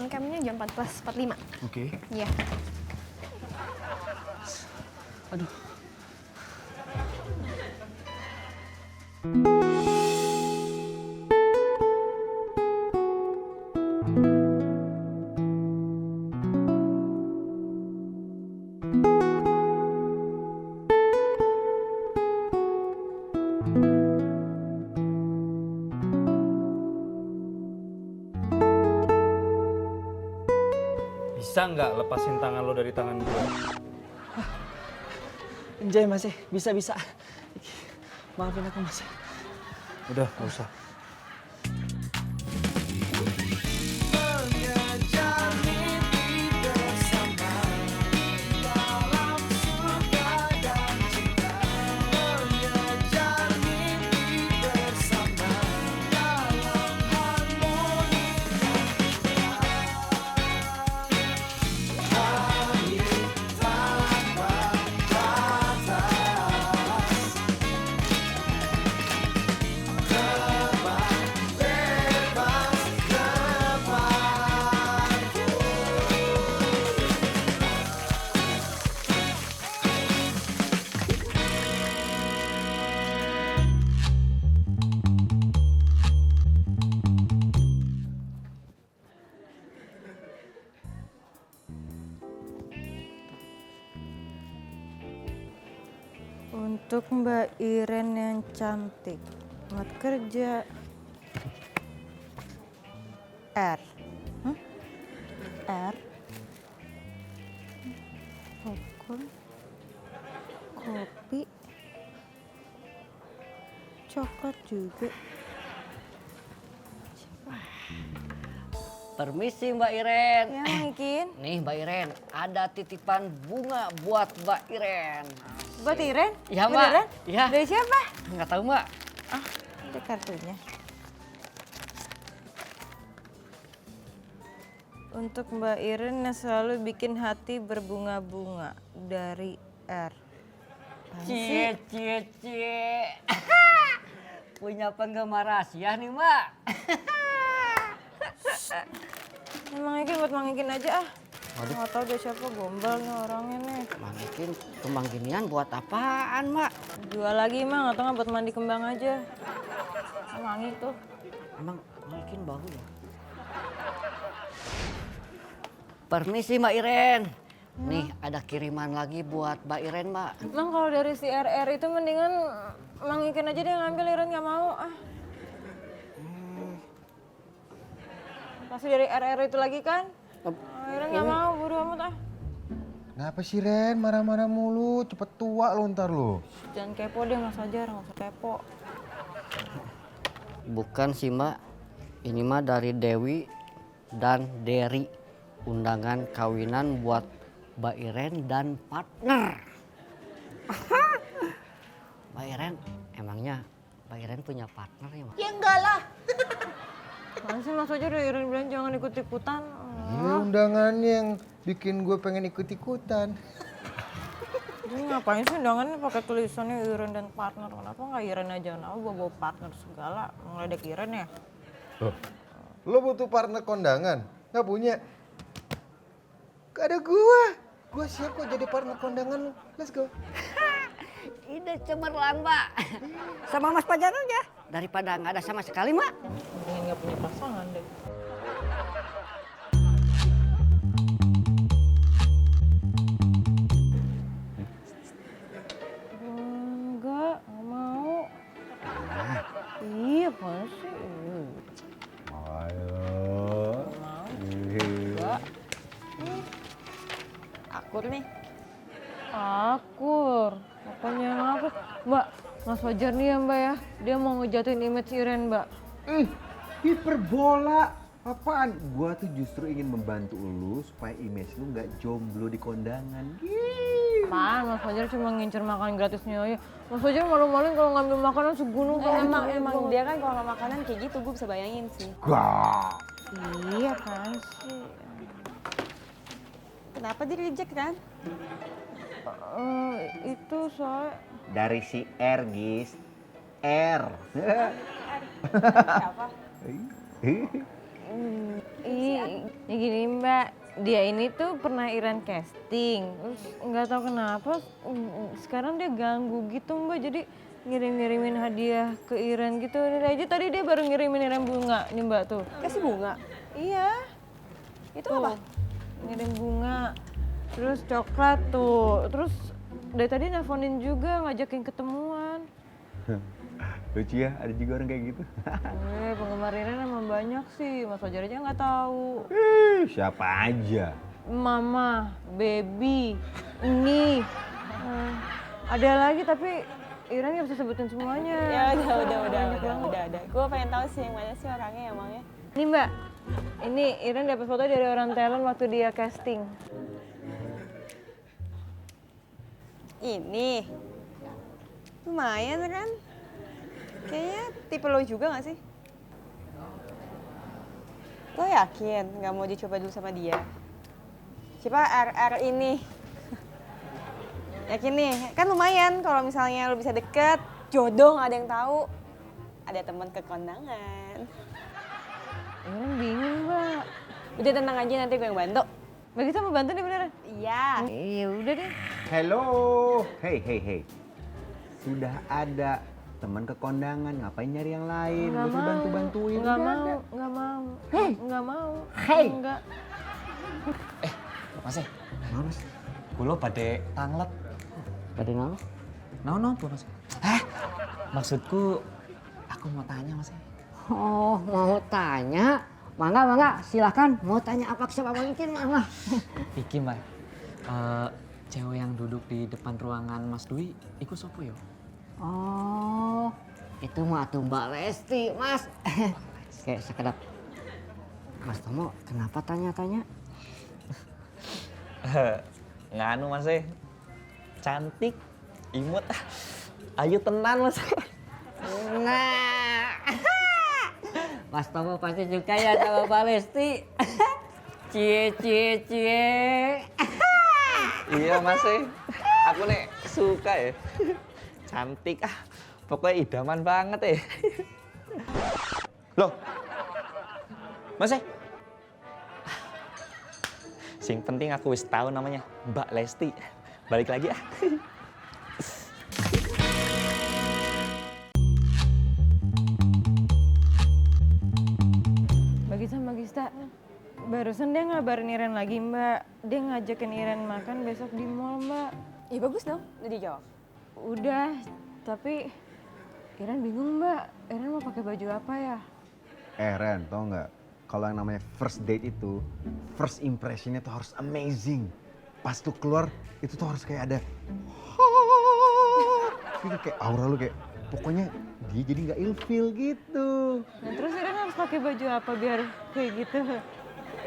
campnya jam 14.45. Oke. Iya. Aduh. Bisa nggak lepasin tangan lo dari tangan gue? Enjoy Mas, bisa. Maafin aku Mas. Udah, nggak usah. Untuk Mbak Iren yang cantik, buat kerja R. R. Popcorn, kopi, coklat juga. Permisi Mbak Iren. Ya mungkin. Nih Mbak Iren, ada titipan bunga buat Mbak Iren. Buat Iren? Iya Mbak. Beneran? Iya. Dari siapa? Nggak tahu Mbak. Ada kartunya. Untuk Mbak Iren yang selalu bikin hati berbunga-bunga dari R. Apaan sih? Cie. Punya penggemar rahasia nih Mbak. Emang Ikin buat Mang Ikin aja ah. Nggak tahu dia siapa, gombal nih orangnya nih. Mungkin kembang ginian buat apaan Mbak? Jual lagi Mang, atau nggak buat mandi kembang aja. Wangi tuh. Emang mungkin bau ya? Permisi Mbak Iren. Nih ada kiriman lagi buat Mbak Iren Mbak. Mang kalau dari si RR itu mendingan Mang Ikin aja deh yang ngambil, Iren nggak mau ah. Pasti dari RR itu lagi kan? Iren nggak mau, bodo amat ah. Kenapa sih Ren marah-marah mulu? Cepet tua lo ntar lo. Jangan kepo deh Mas Ajar, nggak usah kepo. Bukan sih Mbak. Ini mah dari Dewi dan Derry. Undangan kawinan buat Mbak Iren dan partner. Mbak Iren, emangnya Mbak Iren punya partner ya Mbak? Ya enggak lah. Mana sih Mas Ajar dari Iren bilang jangan ikut-ikutan. Ini undangannya yang bikin gue pengen ikut-ikutan. Ini ngapain sih undangannya pakai tulisannya Iren dan partner? Kenapa nggak Iren aja? Kenapa bawa partner segala? Ngeledek Iren ya? Lo butuh partner kondangan? Gak punya? Gak ada gua. Gua siap kok jadi partner kondangan lo. Let's go. Ide cemerlang Mbak. Sama Mas Pajar aja. Daripada nggak ada sama sekali Mbak. Mendingan nggak punya pasangan deh. Enggak mau. Iya apaan sih? Ayo. Enggak. Akur nih. Akur. Apanya yang akur? Mbak, Mas Fajar nih ya Mbak ya. Dia mau ngejatuhin image Iren Mbak. Hiperbola. Apaan? Gua tuh justru ingin membantu lu supaya image lu nggak jomblo di kondangan. Apaan? Mas Fajar cuma ngincer makan gratisnya aja. Mas Fajar malu-maluin kalau ngambil makanan segunung. Emang dia kan kalau makanan kayak gitu gue bisa bayangin sih. Gak. Iya kan sih. Kenapa dia reject kan? Itu soal Dari si R, Gis. R. Siapa? Ya gini Mbak, dia ini tuh pernah Iren casting, terus nggak tahu kenapa sekarang dia ganggu gitu Mbak, jadi ngirim-ngirimin hadiah ke Iren gitu. Ini aja tadi dia baru ngirimin Iren bunga nih Mbak tuh. Kasih bunga. Iya. Itu Tuh, apa? ngirim bunga, terus coklat tuh, terus dari tadi nelfonin juga ngajakin ketemuan. Lucu ya, ada juga orang kayak gitu. Penggemar Iren emang banyak sih, Mas Fajar aja nggak tahu. Siapa aja? Mama, baby, ini, ada lagi tapi Iren nggak bisa sebutin semuanya. Ya udah. Banyak banget. Gue pengen tahu sih yang mana sih orangnya emangnya. Ini Mbak, ini Iren dapat foto dari orang talent waktu dia casting. Ini. Lumayan kan? Kayaknya tipe lo juga gak sih? Lo yakin gak mau dicoba dulu sama dia? Coba RR ini. Yakin nih, kan lumayan kalau misalnya lo bisa deket, jodoh gak ada yang tahu. Ada teman ke kondangan. Iren bingung Mbak. Udah tenang aja, nanti gue yang bantu. Mbak Gisa mau bantu nih beneran? Iya. Iya udah deh. Hello, hey. Sudah ada teman ke kondangan, ngapain nyari yang lain? Gak usah bantu-bantuin. Nggak udah mau, ada. nggak mau. Hey. Nggak mau. Hey. Nggak. Mas eh, Nah, Mas. kulo pada tanglet. Pada nama? No, Mas. Maksudku aku mau tanya Mas. Oh, mau tanya? Mangga, silakan. Mau tanya apa siapa mungkin, mangga. Iki Mbak, cewek yang duduk di depan ruangan Mas Dwi, iku sopo yo? Oh, itu mah tuh Mbak Lesti, Mas. Kayak sekedap. Mas Tomo, kenapa tanya-tanya? Nganu Mas cantik, imut, ayu tenan Mas. Nah, Mas Tomo pasti suka ya sama Mbak Lesti. Cie. Iya Mas aku nih suka ya. Cantik pokoknya idaman banget ya. Loh, Mas sing penting aku wis tahu namanya Mbak Lesti. Balik lagi Mbak Gista, barusan dia ngabarin Iren lagi Mbak. Dia ngajakin Iren makan besok di mall Mbak. Ya bagus dong, udah dijawab. Udah, tapi Iren bingung Mbak. Iren mau pakai baju apa ya? Ren, tau nggak? Kalau yang namanya first date itu, first impressionnya tuh harus amazing. Pas tuh keluar, itu tuh harus kayak ada, gitu kayak aura lu kayak, pokoknya dia jadi nggak ilfeel gitu. Nah terus Iren harus pakai baju apa biar kayak gitu?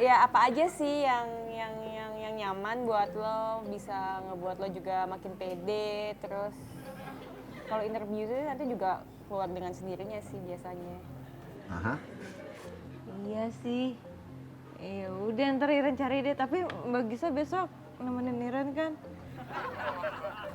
Ya apa aja sih yang nyaman buat lo, bisa ngebuat lo juga makin pede. Terus kalau interview itu nanti juga keluar dengan sendirinya sih biasanya. Aha. Iya sih. Ya udah ntar Iren cari deh. Tapi Mbak Gisa besok nemenin Iren kan?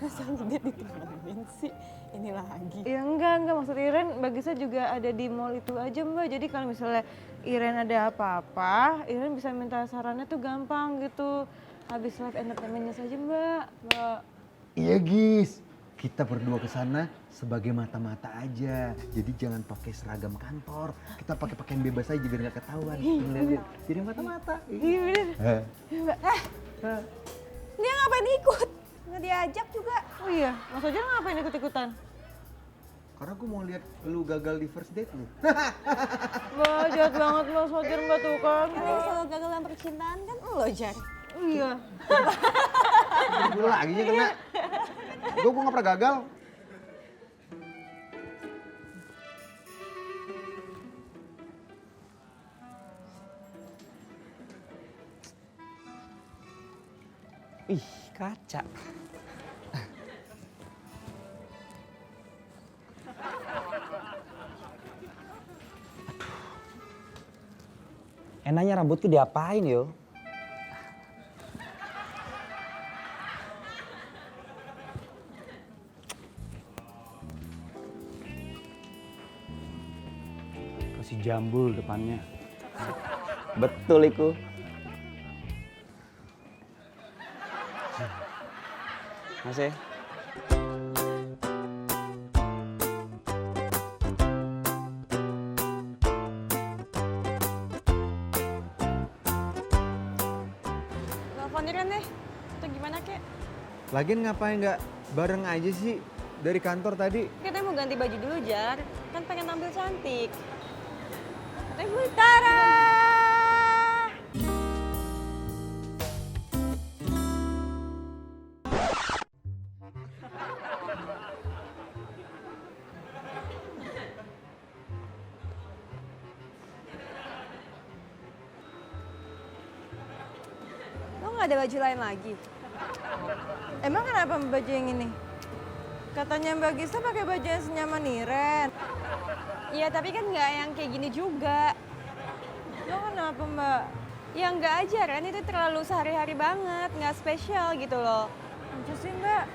Masa dia ditemenin sih? Ini lagi. Ya enggak. Maksud Iren, Mbak Gisa juga ada di mall itu aja Mbak. Jadi kalau misalnya Iren ada apa-apa, Iren bisa minta sarannya tuh gampang gitu. Habis live entertainmentnya saja Mbak. Iya Gis, kita berdua ke sana sebagai mata-mata aja. Jadi jangan pakai seragam kantor. Kita pakai pakaian bebas aja biar nggak ketahuan. Ngeliatin. Jadi mata-mata. Iya bener. Dia ngapain ikut? Nggak diajak juga. Oh iya, Mas Fajar ngapain ikut-ikutan? Karena gue mau lihat lu gagal di first date lu. Mbak, jahat banget Mas Fajar Mbak tuh kan. Karena yang selalu gagal dalam percintaan kan lo, Jar. Iya. Gue lagi nya kena. Gue nggak pernah gagal. Ih, kaca. Enaknya rambutku diapain yo? Kasih jambul depannya. Betul iku. Masih. Telepon Iren deh. Atau gimana kek? Lagian ngapain nggak bareng aja sih dari kantor tadi? Kita mau ganti baju dulu, Jar. Kan pengen tampil cantik. Katanya Bultara. Lo nggak ada baju lain lagi? Emang kenapa baju yang ini? Katanya Mbak Gista pakai baju yang senyaman Iren. Iya, tapi kan nggak yang kayak gini juga. Lo kenapa Mbak? Ya nggak aja, Ren. Itu terlalu sehari-hari banget, nggak spesial gitu loh. Lucu sih Mbak.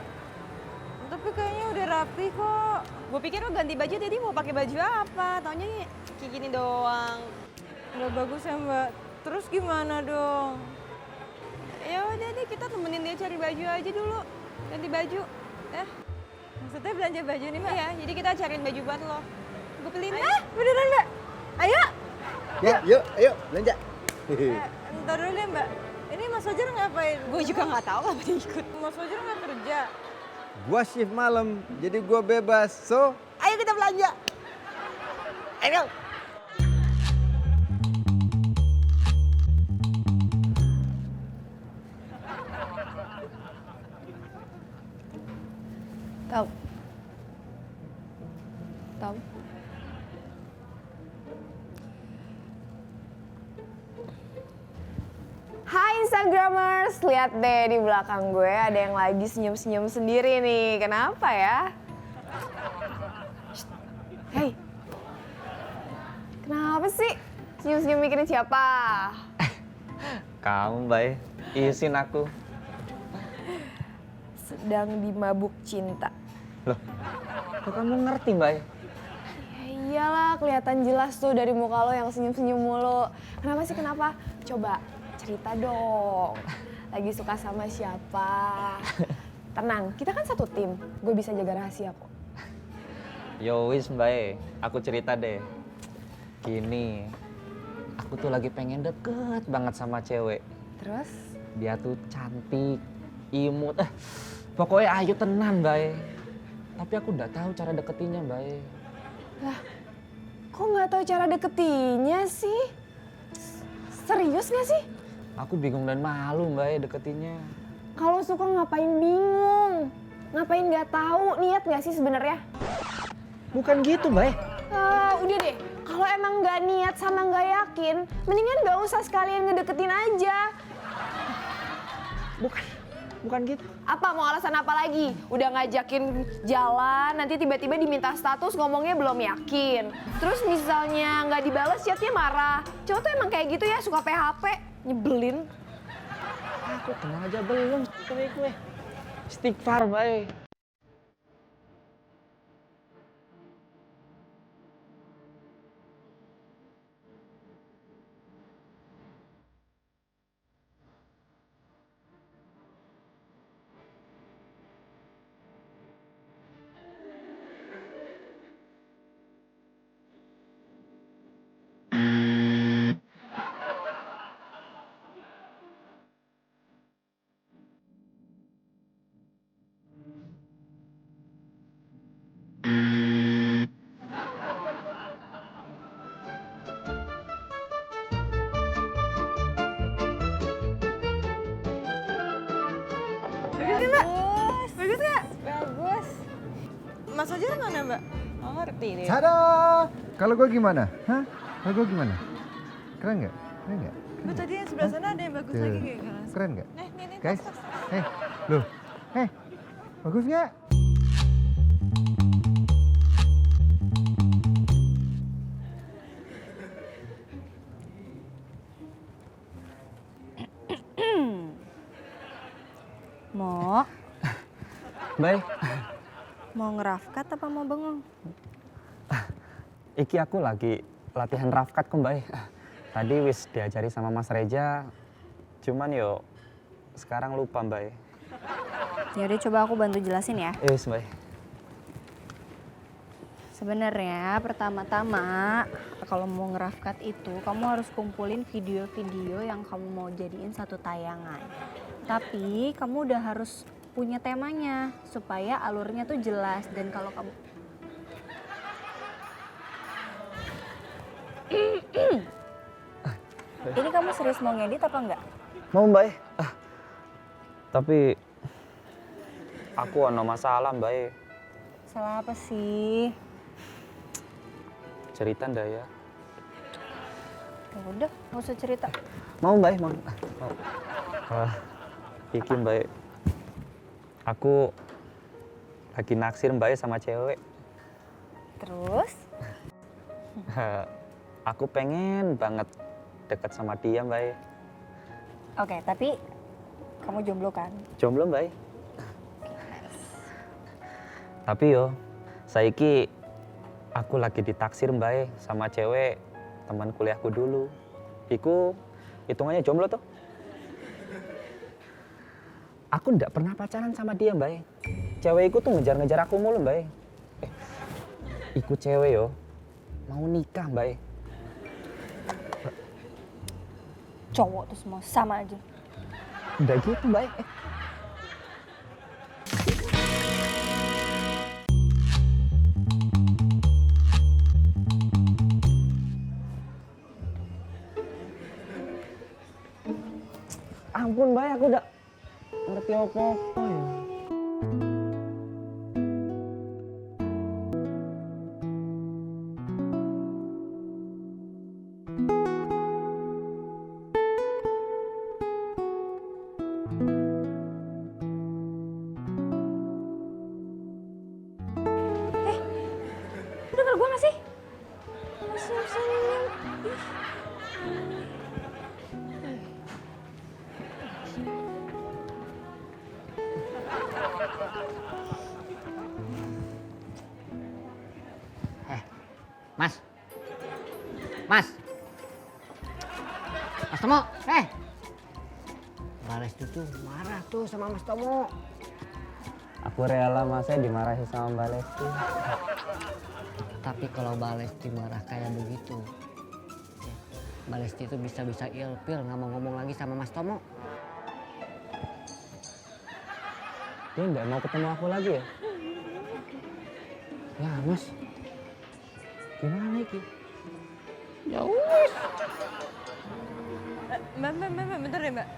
Tapi kayaknya udah rapi kok. Gue pikir lo ganti baju, jadi mau pakai baju apa? Taunya kayak gini doang. Nggak bagus ya Mbak. Terus gimana dong? Ya udah deh, kita temenin dia cari baju aja dulu. Ganti baju. Maksudnya belanja baju nih Mbak? Iya, jadi kita cariin baju buat lo. Gue beliin. Beneran Mbak? Ayo! Ya, yuk, ayo belanja. Ntar dulu deh Mbak. Ini Mas Fajar ngapain? Gue juga nggak tahu apa dia ikut. Mas Fajar nggak kerja. Gua shift malam, jadi gua bebas. So, ayo kita belanja. Ayo. Tahu. Tahu. Hai Instagramers, lihat deh di belakang gue ada yang lagi senyum-senyum sendiri nih. Kenapa ya? Shh. Hei, kenapa sih senyum-senyum mikirin siapa? Kamu, Bay. Isin aku. Sedang dimabuk cinta. Loh, kok kamu ngerti, Bay? Ya iyalah, kelihatan jelas tuh dari muka lo yang senyum-senyum mulu. Kenapa sih, kenapa? Coba cerita dong. Lagi suka sama siapa? Tenang, kita kan satu tim. Gue bisa jaga rahasia kok. Yo wis, Bay. Aku cerita deh. Gini, aku tuh lagi pengen deket banget sama cewek. Terus? Dia tuh cantik, imut, pokoknya ayu tenan, Bay. Tapi aku udah tahu cara deketinnya, Bay. Lah, kok nggak tahu cara deketinnya sih? Serius nggak sih? Aku bingung dan malu, Bay, deketinnya. Kalau suka ngapain bingung? Ngapain nggak tahu? Niat nggak sih sebenarnya? Bukan gitu, Bay. Udah deh, kalau emang nggak niat sama nggak yakin, mendingan nggak usah sekalian ngedeketin aja. Bukan gitu. Apa mau alasan apa lagi? Udah ngajakin jalan, nanti tiba-tiba diminta status ngomongnya belum yakin. Terus misalnya nggak dibalas chatnya marah. Cowok tuh emang kayak gitu ya, suka PHP, nyebelin. Aku kenal aja belum kue. Istighfar, Bay. Bagus nggak? Bagus. Mas Fajar mana Mbak? Oh, ngerti deh. Tada! Kalau gue gimana? Hah? Kalau gue gimana? Keren nggak? Keren nggak? Mbak tadi yang sebelah sana ada yang bagus Tuh. lagi kayak kelas. Keren nggak? Nih, Guys, loh, bagus nggak? Mo, Bay, mau ngerafkat apa mau bengong? iki aku lagi latihan rafkat kok, Bay. Tadi wis diajari sama Mas Reja, cuman yo sekarang lupa Mbak. Ya udah coba aku bantu jelasin ya. Wis Mbak. Sebenarnya pertama-tama kalau mau ngerafkat itu kamu harus kumpulin video-video yang kamu mau jadiin satu tayangan. Tapi kamu udah harus punya temanya supaya alurnya tuh jelas dan kalau kamu Ini kamu serius mau ngedit apa enggak? Mau Mbak. Tapi aku ada masalah Mbak. Salah apa sih? Cerita ndak ya? Ya udah, nggak usah cerita. Mau Mbak, mau. Iki Mbak. Aku lagi naksir Mbak sama cewek. Terus? Aku pengen banget deket sama dia Mbak. Oke, tapi kamu jomblo kan? Jomblo Mbak. Tapi yo, saiki aku lagi ditaksir Mbak sama cewek teman kuliahku dulu. Iku hitungannya jomblo tuh. Aku ndak pernah pacaran sama dia Mbak. Cewek iku tuh ngejar-ngejar aku mulu Mbak. Iku cewek yo mau nikah Mbak. Cowok tuh semua sama aja. Ndak gitu Mbak. Ampun Mbak, aku udah ngerti apa-apa ya. Udah kalau gue nggak sih? Senyum-senyum. Mas. Mas. Mas Tomo, Balesti tuh marah tuh sama Mas Tomo. Aku rela Masnya dimarahi sama Mbak Lesti. Tapi kalau Balesti marah kayak begitu, Balesti itu bisa-bisa ilfil nggak mau ngomong lagi sama Mas Tomo. Dia nggak mau ketemu aku lagi ya? Ya Mas, gimana iki? Ya wis. Mbak, bentar deh Mbak.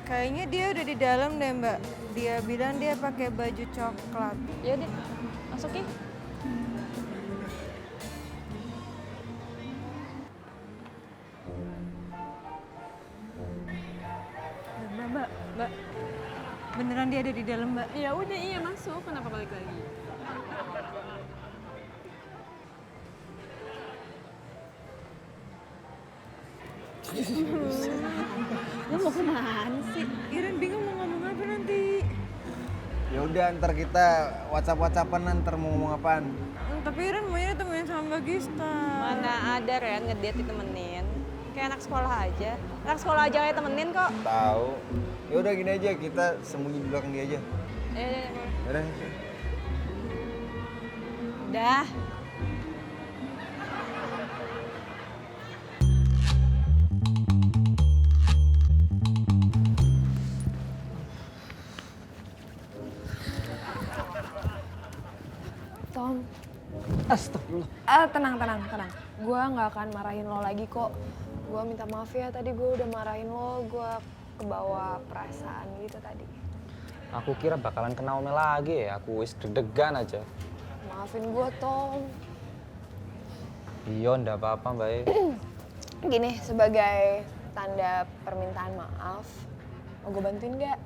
Kayaknya dia udah di dalam deh Mbak. Dia bilang dia pakai baju coklat. Ya udah, masukin. Mbak. Beneran dia ada di dalam Mbak? Ya udah, iya masuk. Kenapa balik lagi? Lu mau kemana sih? Iren bingung mau ngomong apa nanti. Ya udah ntar kita WhatsApp-WhatsAppan ntar mau ngomong apaan. Tapi Iren maunya temenin sama Mbak Gista. Mana ada Ren ngedate ditemenin. Kayak anak sekolah aja. Anak sekolah aja kayak temenin kok. Tahu. Ya udah gini aja, kita sembunyi di belakang dia aja. Eh, Ya udah. udah. Tom, Astagfirullah. tenang. Gue nggak akan marahin lo lagi kok. Gue minta maaf ya, tadi gue udah marahin lo. Gue kebawa perasaan gitu tadi. Aku kira bakalan kena Ome lagi ya. Aku wis deg-degan aja. Maafin gue, Tom. Iya, ndak apa-apa Mbak. Gini, sebagai tanda permintaan maaf, mau gue bantuin nggak?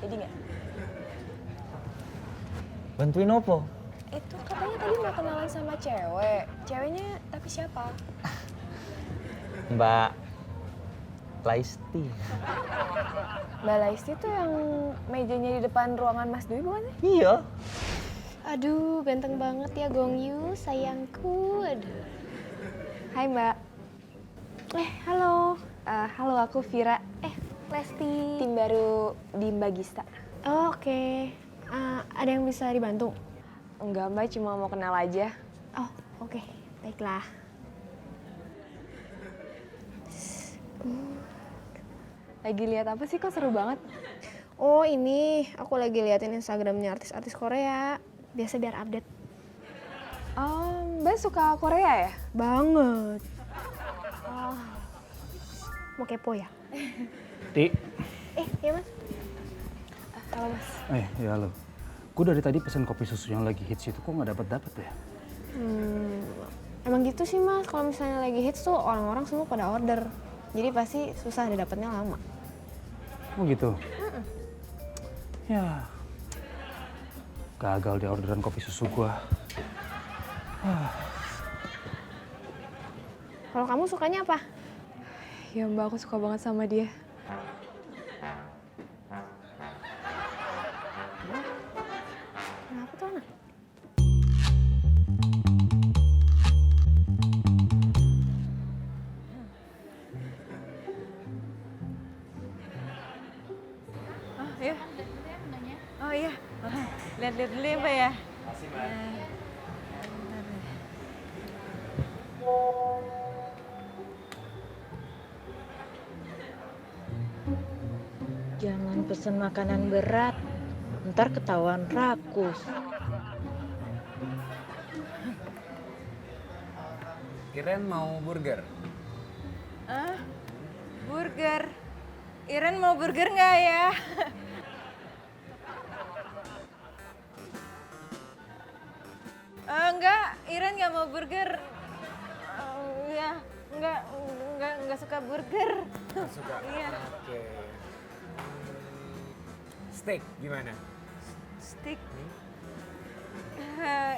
Jadi nggak? Bantuin opo? Itu katanya tadi mau kenalan sama cewek. Ceweknya tapi siapa? Mbak Laisti. Mbak Laisti tuh yang mejanya di depan ruangan Mas Dwi bukan sih? Iya. Aduh, ganteng banget ya Gongyu, sayangku. Aduh. Hai Mbak. Halo. Halo, aku Vira. Lesti. Tim baru di Mbagista. Oh, oke. Ada yang bisa dibantu? Enggak Mbak, cuma mau kenal aja. Oh, oke. Baiklah. Lagi lihat apa sih, kok seru banget? Oh ini, aku lagi liatin Instagramnya artis-artis Korea. Biasa biar update. Oh, Mbak suka Korea ya? Banget. Oh, mau kepo ya? Ti. Iya Mas. Halo Mas. Ya halo. Gue dari tadi pesen kopi susu yang lagi hits itu kok nggak dapet ya? Emang gitu sih Mas, kalau misalnya lagi hits tuh orang-orang semua pada order. Jadi pasti susah dapetnya lama. Oh gitu? Ya, gagal di orderan kopi susu gua. Kalau kamu sukanya apa? Ya Mbak, aku suka banget sama dia. Kenapa tuh anak? Iya. Oh iya. Lihat-lihat dulu ya, Mbak ya. Jangan pesen makanan berat, ntar ketahuan rakus. Iren mau burger? Burger. Iren mau burger nggak ya? Enggak, Iren nggak mau burger. Ya, enggak suka burger. Suka? Iya. Oke. Steak gimana? Steak.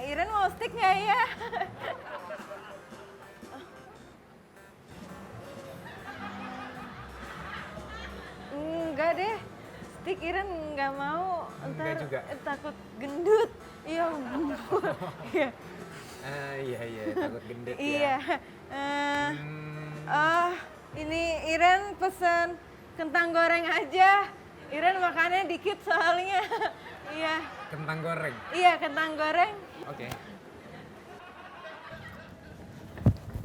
Iren mau steak nggak ya? Enggak deh, steak Iren nggak mau. Enggak juga? Takut gendut. Iya. Iya. Iya, takut gendut Iya. ya. Ini Iren pesen kentang goreng aja. Iren makannya dikit soalnya. Iya. Kentang goreng? Iya, kentang goreng. Oke.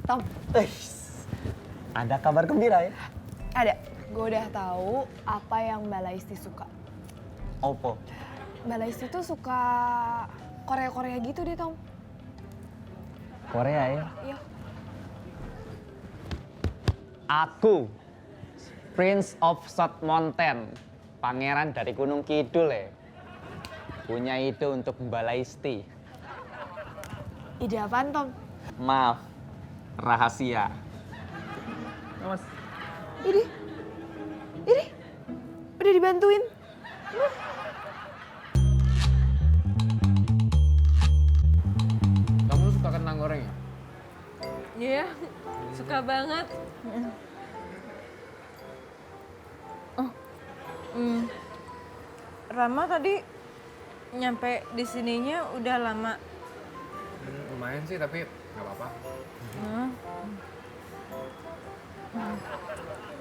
Tom, Ada kabar gembira ya? ada. Gue udah tahu apa yang Mbak Laisti suka. Opo. Mbak Laisti tuh suka Korea-Korea gitu deh, Tom. Korea ya? Iya. Aku, Prince of South Mountain, pangeran dari Gunung Kidul ya. Punya ide untuk Mbak Laisti. Ide apaan, Tom? Maaf, rahasia. Mas. Ini, udah dibantuin. Kamu suka kentang goreng ya? Iya, suka banget. Rama tadi nyampe di sininya udah lama. Lumayan sih, tapi nggak apa-apa.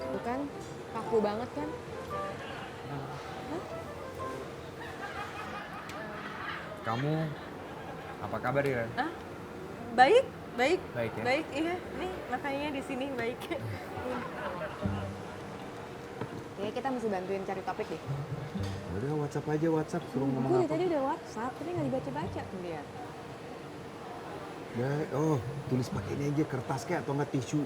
Bukan, kaku banget kan? Kamu apa kabar Iren? Baik. Baik ya? Baik, iya. Nih, makanya di sini baik. Kayaknya kita mesti bantuin cari topik deh. Udah WhatsApp aja, WhatsApp suruh ngomong Gue apa. tadi udah WhatsApp, tapi nggak dibaca-baca tuh dia. Ya, tulis pakai ini aja kertas kayak atau nggak tisu.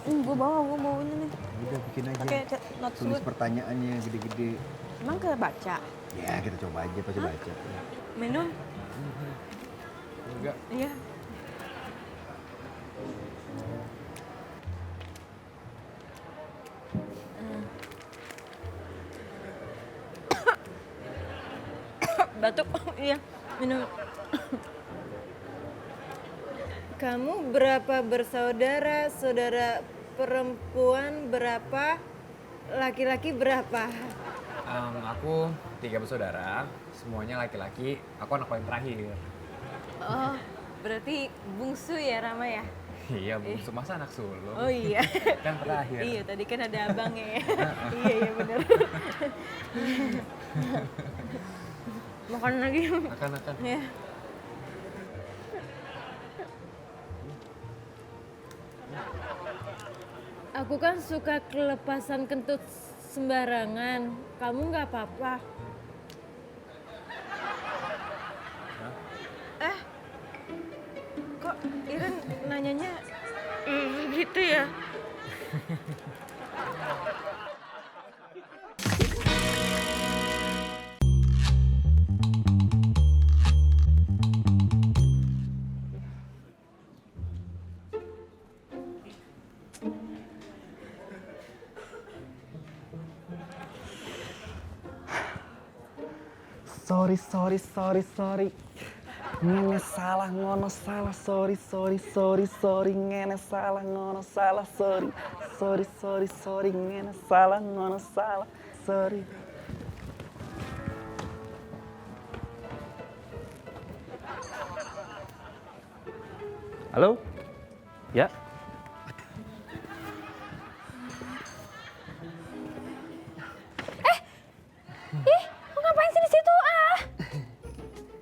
Gue bawa ini nih. Udah bikin aja. Pakai notes Tulis wood. pertanyaannya gede-gede. Emang kebaca? Ya kita coba aja, pasti baca. Minum? Enggak. Iya. Batuk, iya, minum. Kamu berapa bersaudara? Saudara perempuan berapa? Laki-laki berapa? Aku 3 bersaudara, semuanya laki-laki. Aku anak paling terakhir. Oh, berarti bungsu ya Rama ya? Iya, bungsu masa anak sulung. Oh iya. Kan terakhir. Iya, tadi kan ada abangnya ya. Iya bener. Makan lagi. Makan. Ya. Aku kan suka kelepasan kentut sembarangan. Kamu nggak apa-apa? Kok Iren nanyanya gitu ya? Sorry. Ngene salah ngono salah, sorry. Ngene salah ngono salah, sorry. Ngene salah ngono salah, sorry. Halo? Ya? Lo ngapain sih di situ?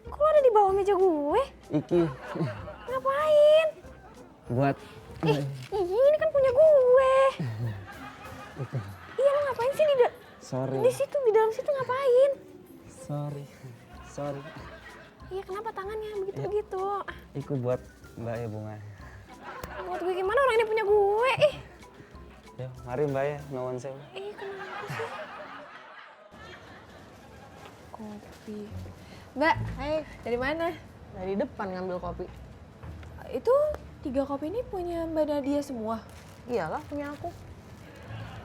Kok lo ada di bawah meja gue? Iki Ngapain? buat Ini kan punya gue. Iya, lo ngapain sih sorry. di situ, di dalam situ ngapain? Sorry. Iya, kenapa tangannya begitu-begitu? Iku buat Mbak ya bunga. Buat gue gimana, orang ini punya gue? Ya, mari Mbak ya, nuwun sewu. Kenapa sih? Kopi. Mbak, hai, dari mana? Dari depan ngambil kopi. Itu 3 kopi ini punya Mbak Nadia semua? Iyalah punya aku.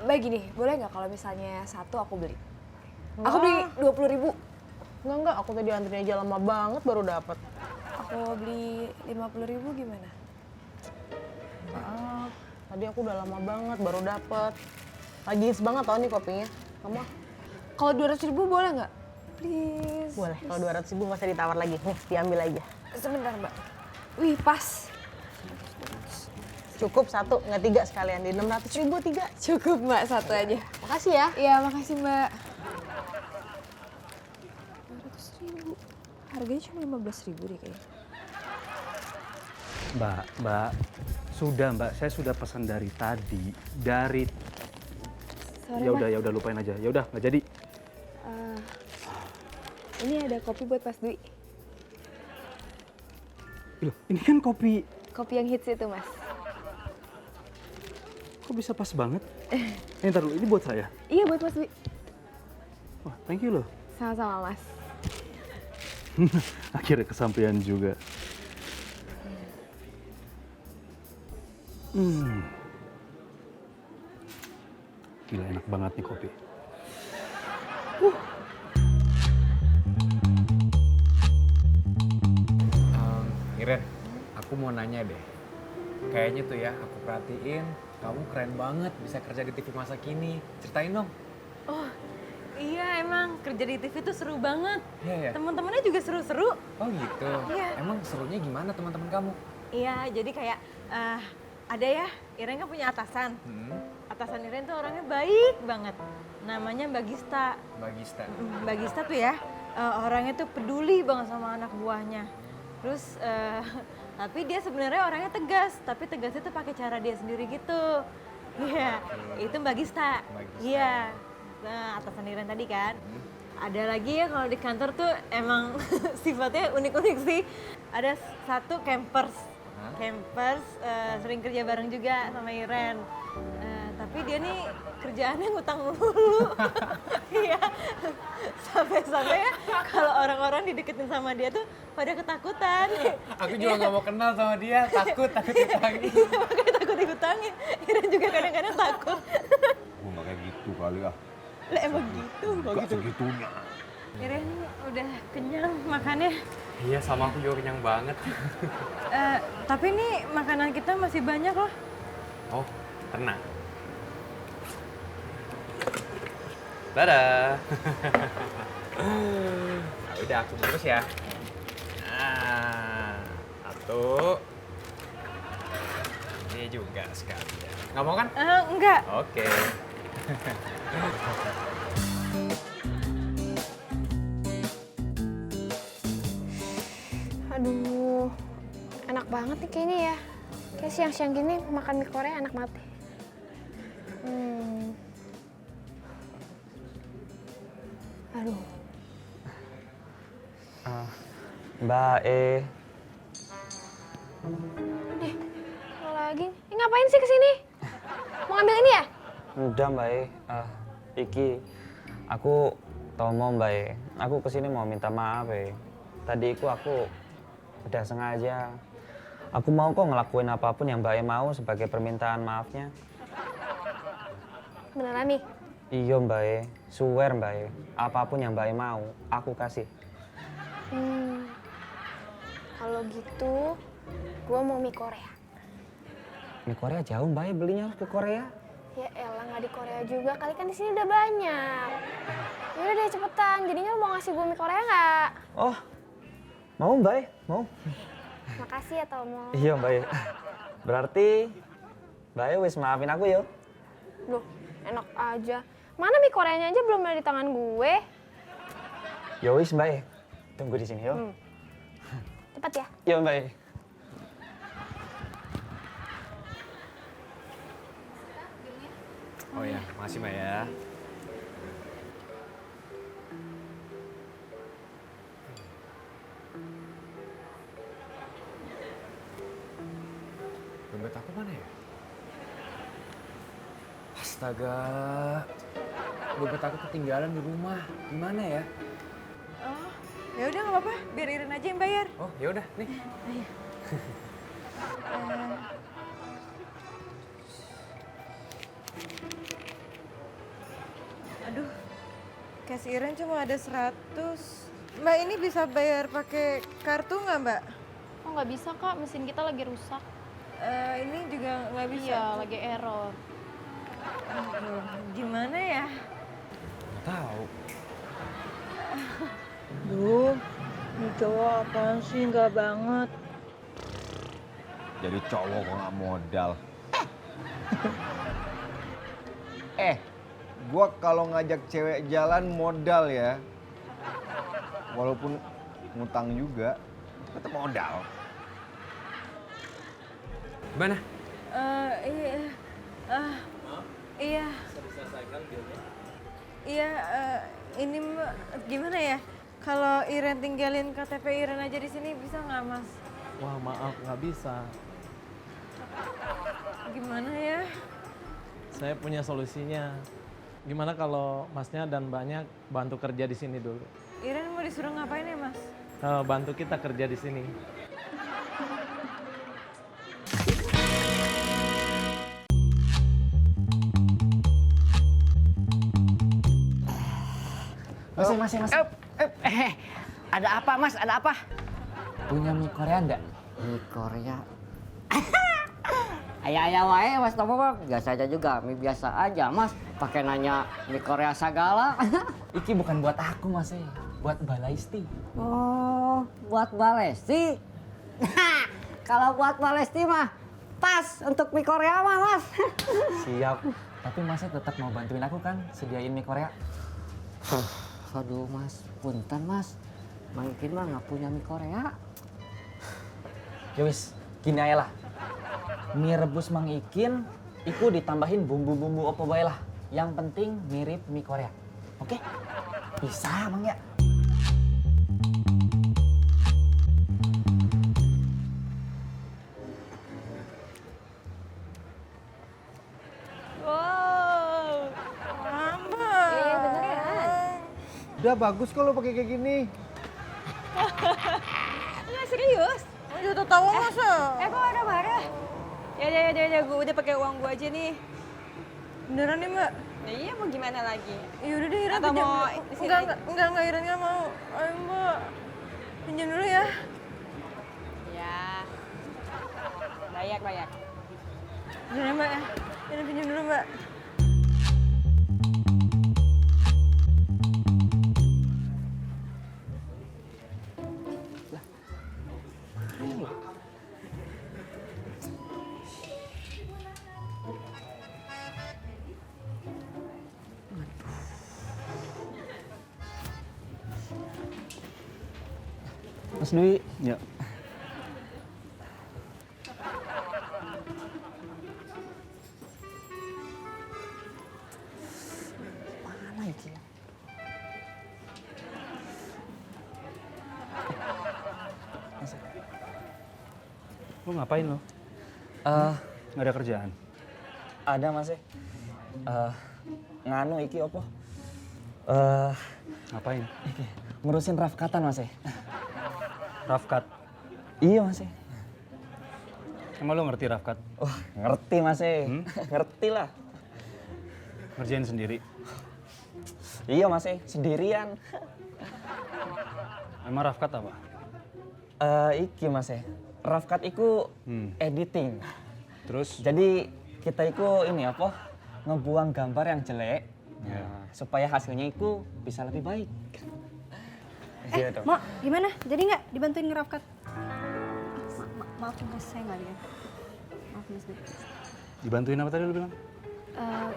Mbak gini, boleh nggak kalau misalnya satu aku beli? Aku beli 20.000. Enggak, aku tadi antrinya aja lama banget baru dapat. Aku beli 50.000 gimana? Maaf, tadi aku udah lama banget baru dapat. Lagi hits banget tau nih kopinya. Kamu? Kalau 200.000 boleh nggak? Please. Boleh, kalau 200.000 nggak usah ditawar lagi. Nih, diambil aja. Sebentar Mbak. Wih, pas. Cukup satu, nggak 3 sekalian. Di 600.000 3. Cukup Mbak, satu aja. Makasih ya. Iya, makasih Mbak. 200.000. Harganya cuma 15.000 deh kayaknya. Mbak, sudah Mbak, saya sudah pesan dari tadi, Sorry, Ya udah lupain aja. Ya udah, nggak jadi. Ini ada kopi buat Mas Dwi. Loh, ini kan kopi. Kopi yang hits itu, Mas. Kok bisa pas banget? Ntar dulu, ini buat saya. Iya, buat Mas Dwi. Wah, thank you loh. Sama-sama, Mas. Akhirnya kesampaian juga. Gila, enak banget nih kopi. Iren, aku mau nanya deh. Kayaknya tuh ya, aku perhatiin kamu keren banget bisa kerja di TV masa kini. Ceritain dong. Oh iya, emang kerja di TV tuh seru banget. Iya ya. Teman-temannya juga seru-seru. Oh gitu. Iya. Emang serunya gimana teman-teman kamu? Iya, jadi kayak ada ya, Iren kan punya atasan. Atasan Iren tuh orangnya baik banget. Namanya Mbak Gista. Mbak Gista tuh ya, orangnya tuh peduli banget sama anak buahnya. Terus, tapi dia sebenarnya orangnya tegas, tapi tegasnya tuh pakai cara dia sendiri gitu. Iya, itu Mbak Gista. Iya. Nah, atasan Iren tadi kan. Ada lagi ya kalau di kantor tuh emang sifatnya unik-unik sih. Ada satu campers, sering kerja bareng juga sama Iren. Tapi dia nih kerjaannya ngutang mulu. Iya. Sampai-sampai ya kalau orang-orang dideketin sama dia tuh pada ketakutan. Aku juga nggak mau kenal sama dia, takut ditangin. Makanya takut dihutangin. Iren juga kadang-kadang takut. Nggak kayak gitu kali ah. Lah emang gitu. Nggak segitunya. Iren udah kenyang makannya. Iya, sama aku juga kenyang banget. Tapi nih makanan kita masih banyak loh. Oh, tenang. Dadah. Nah, udah aku bungkus ya. Nah, satu. Iya juga sekalian. Nggak mau kan? Enggak. Oke. Aduh, enak banget nih kayaknya ya. Kayak siang-siang gini makan mie Korea enak banget deh. Aduh. Mbak Lo lagi? Ngapain sih kesini? Mau ngambil ini ya? Udah Mbak iki aku Tomo Mbak aku kesini mau minta maaf Tadi aku udah sengaja. Aku mau kok ngelakuin apapun yang Mbak mau sebagai permintaan maafnya. Beneran nih? Iya Mbak swear Mbak apapun yang Mbak mau, aku kasih. Kalau gitu, gue mau mie Korea. Mie Korea jauh Mbak belinya harus ke Korea. Ya elah, nggak di Korea juga. Kali kan di sini udah banyak. Yaudah deh cepetan. Jadinya lo mau ngasih gue mie Korea nggak? Oh, mau Mbak mau. Makasih ya Tomo. Iya Mbak Berarti Mbak wis maafin aku yuk. Loh, enak aja. Mana mie Koreanya aja belum ada di tangan gue. Ya wis Mbak tunggu di sini yuk. Cepet ya. Iya Mbak Oh ya, makasih Mbak ya. Dompet aku mana ya? Astaga, dompet aku ketinggalan di rumah. Gimana ya? Oh, ya udah nggak apa-apa, biar Iren aja yang bayar. Oh, ya udah nih. Aduh, cash Iren cuma ada 100. Mbak ini bisa bayar pakai kartu nggak Mbak? Oh nggak bisa Kak, mesin kita lagi rusak. Ini juga nggak bisa. Iya, lagi error. Aduh, gimana ya? Nggak tahu. Duh, ini cowok apaan sih? Nggak banget. Jadi cowok kok nggak modal. Gua kalau ngajak cewek jalan modal ya. Walaupun ngutang juga, tetap modal. Gimana? Iya. Iya. Iya, ini gimana ya? Kalau Iren tinggalin KTP Iren aja di sini bisa nggak Mas? Wah maaf nggak bisa. Gimana ya? Saya punya solusinya. Gimana kalau Masnya dan Mbaknya bantu kerja di sini dulu? Iren mau disuruh ngapain ya Mas? Bantu kita kerja di sini. Mas. Ada apa Mas? Ada apa? Punya mie Korea nggak? Mie Korea. Ayah wae Mas Tomo mah biasa aja juga, mie biasa aja Mas. Pakai nanya mie Korea segala. Iki bukan buat aku Mas buat Mbak Lesti. Oh, buat Mbak Lesti. Kalau buat Mbak Lesti mah pas untuk mie Korea mah Mas. Siap. Tapi Masnya tetap mau bantuin aku kan sediain mie Korea? Aduh Mas, punten Mas. Mang Ikin mah nggak punya mie Korea. Ya wis, gini aja lah. Mie rebus Mang Ikin, iku ditambahin bumbu-bumbu apa bae lah. Yang penting mirip mie Korea. Oke? Bisa Mang ya? Wow, lama. Iya beneran. Udah bagus kok lo pakai kayak gini. Nggak serius? Udah tahu masa? Kok ada marah? Ya, gue udah pakai uang gue aja nih. Beneran nih Mbak? Ya iya mau gimana lagi? Ya udah deh Iren Atau pinjam mau dulu. di sini aja? Enggak Iren nggak mau. Ayo Mbak, pinjam dulu ya. Ya. Bayar. Beneran Mbak ya? Iren pinjam dulu Mbak. Mas Dwi. Ya. Mana iki? Lu ngapain lo? Nggak ada kerjaan? Ada Mas. Nganu iki opo? Ngapain? Iki, ngurusin rafkatan Mas. Rafkat? Iya Mas. Emang lo ngerti rafkat? Wah, ngerti Mas. Ngerti lah. Ngerjain sendiri? Iya Mas, sendirian. Emang rafkat apa? Iki Mas, rafkat iku editing. Terus? Jadi kita iku ini apa? Ngebuang gambar yang jelek supaya hasilnya iku bisa lebih baik. Iya dong. Mo, gimana? Jadi nggak dibantuin ngerafkat? Maaf mas, saya nggak lihat. Maaf mas. Dibantuin apa tadi lu bilang?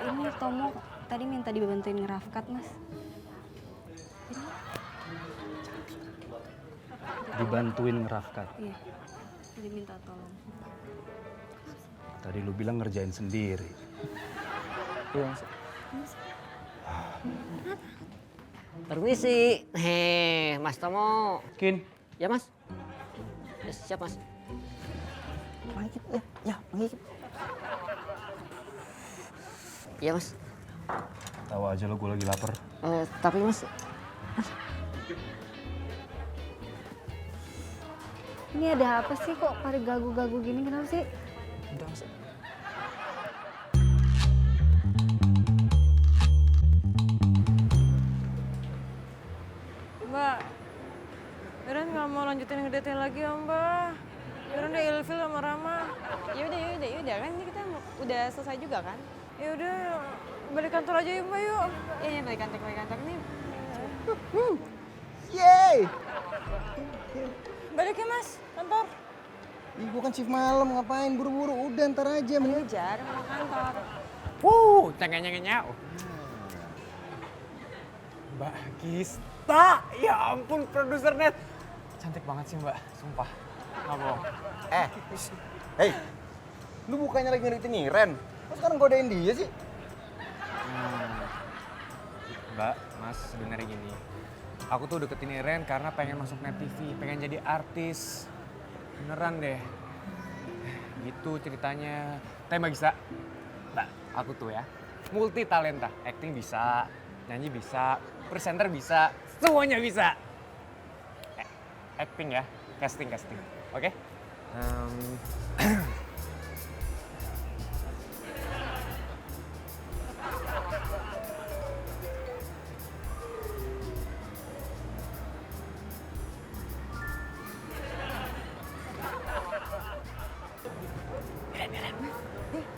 Ini Tomo tadi minta dibantuin ngerafkat mas. Dibantuin ngerafkat? Iya, jadi minta tolong. Tadi lu bilang ngerjain sendiri. Iya Mas. Permisi. Mas Tomo. Kin. Ya Mas. Ya, siap Mas. Mangikip ya, mangikip. Iya Mas. Tahu aja lo gue lagi lapar. Tapi Mas. Ini ada apa sih kok pada gagu-gagu gini, kenapa sih? Udah Mas. Mbak, Iren nggak mau lanjutin ngedate lagi ya Mbak. Iren udah ilfil sama Rama. Yaudah kan ini kita udah selesai juga kan? Ya udah, balik kantor aja ya Mbak yuk. Iya, balik kantor nih. Yeay! Balik ya Mas, kantor. Ih, gua kan shift malam, ngapain? Buru-buru, udah ntar aja. Ayo Jar, mau kantor. Cengeng-nyengenya. Mbak Gista, ya ampun produser net. Cantik banget sih Mbak, sumpah. Nggak bohong. Hei, lu bukannya lagi ngeritin Iren? Lu sekarang godain dia sih? Mbak, Mas sebenarnya gini. Aku tuh deketin Iren karena pengen masuk net TV, pengen jadi artis. Beneran deh. Gitu ceritanya. Tapi Mbak Gista, Mbak, aku tuh ya multi talenta. Acting bisa, nyanyi bisa, presenter bisa, semuanya bisa. Acting ya, casting. Oke?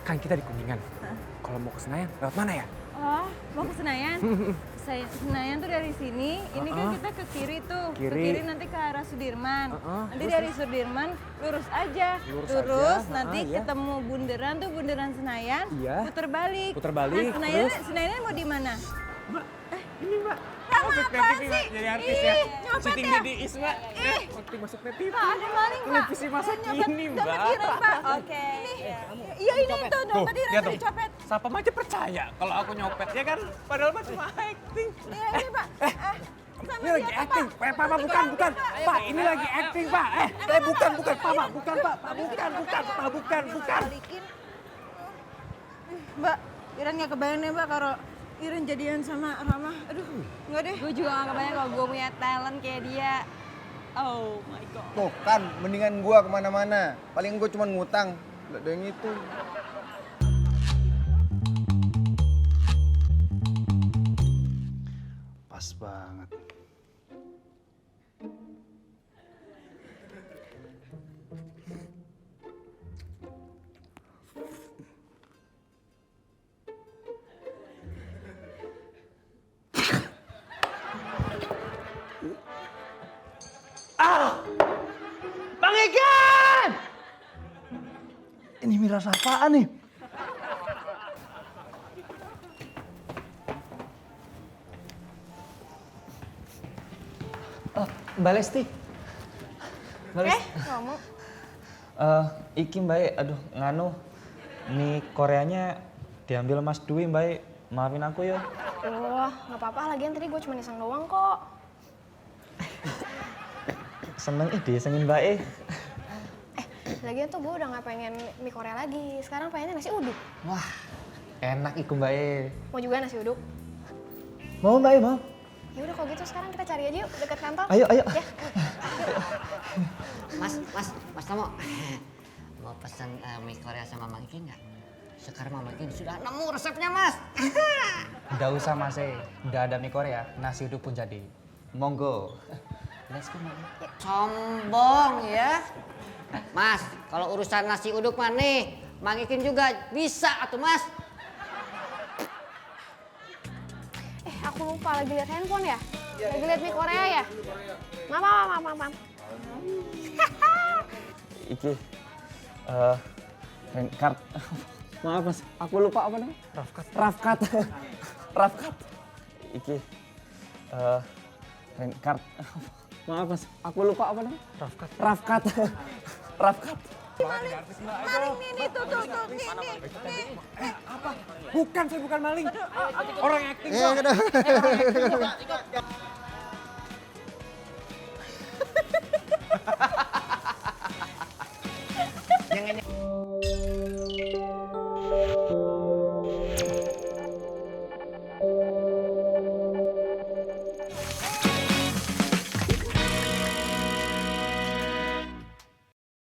Kan kita di Kuningan. Kalau mau ke Senayan, lewat mana ya? Oh, mau ke Senayan? Senayan tuh dari sini, ini kan kita ke kiri tuh. Ke kiri nanti ke arah Sudirman. Nanti dari Sudirman lurus aja. Lurus nanti ketemu bundaran tuh, bundaran Senayan. Iya. Puter balik. Nah, Senayan mau di mana? Mbak, ini Mbak. Masuk net TV, Mbak. Jadi artis ya. Nyopet Syuting ya? di Isma. Waktu masuk net TV. Pak, ada maling, Pak. Televisi masa kini, Mbak. Pak. Oke. Iya ini tuh dompet Iren lihat tuh dong. dicopet. Siapa aja percaya kalau aku nyopet ya kan? Padahal mah cuma acting. Iya ini Pak. Ini lagi acting. Papa bukan. Pak, ini lagi acting, Pak. Bukan, Papa. Bukan, Pak. Bukan. Balikin. Mbak, Iren nggak kebayang deh Mbak kalau Iren jadian sama Rama. Aduh, nggak deh. Gue juga gak kebayang kalau gue punya talent kayak dia. Oh my god. Tuh kan, mendingan gua kemana-mana. Paling gua cuma ngutang. Gak ada yang itu. Pas banget. Bang Ikan! Ini miras apaan nih? Mbak Lesti. Kamu? Iki Mbak, aduh nganu, mie Koreanya diambil Mas Dwi Mbak, maafin aku ya. Wah, nggak apa-apa. Lagian tadi gue cuma iseng doang kok. Seneng disengin Mbak. Lagian tuh gue udah nggak pengen mie Korea lagi. Sekarang pengennya nasi uduk. Wah, enak iku Mbak. Mau juga nasi uduk? Mau Mbak, mau? Ya udah kalau gitu sekarang kita cari aja yuk dekat kantor. Ayo. Ya. Mas Tomo. Mau pesan mie Korea sama Mang Iki nggak? Sekarang Mang Iki sudah nemu resepnya, Mas. Nggak usah Mas, udah ada mie Korea, nasi uduk pun jadi. Monggo. Let's go, Mang. Sombong ya. Mas, kalau urusan nasi uduk mah nih, Mang Ikin juga bisa atuh Mas. Aku lupa lagi lihat handphone ya. Lagi lihat mie Korea ya. Maaf. Iki, card. Maaf Mas, aku lupa apa namanya? Rafkat. Iki, card. Maaf Mas, aku lupa apa namanya? Rafkat. Maling nih, tuh, nih. Apa? Bukan, saya bukan maling. Orang acting Iya, kok. udah. Yang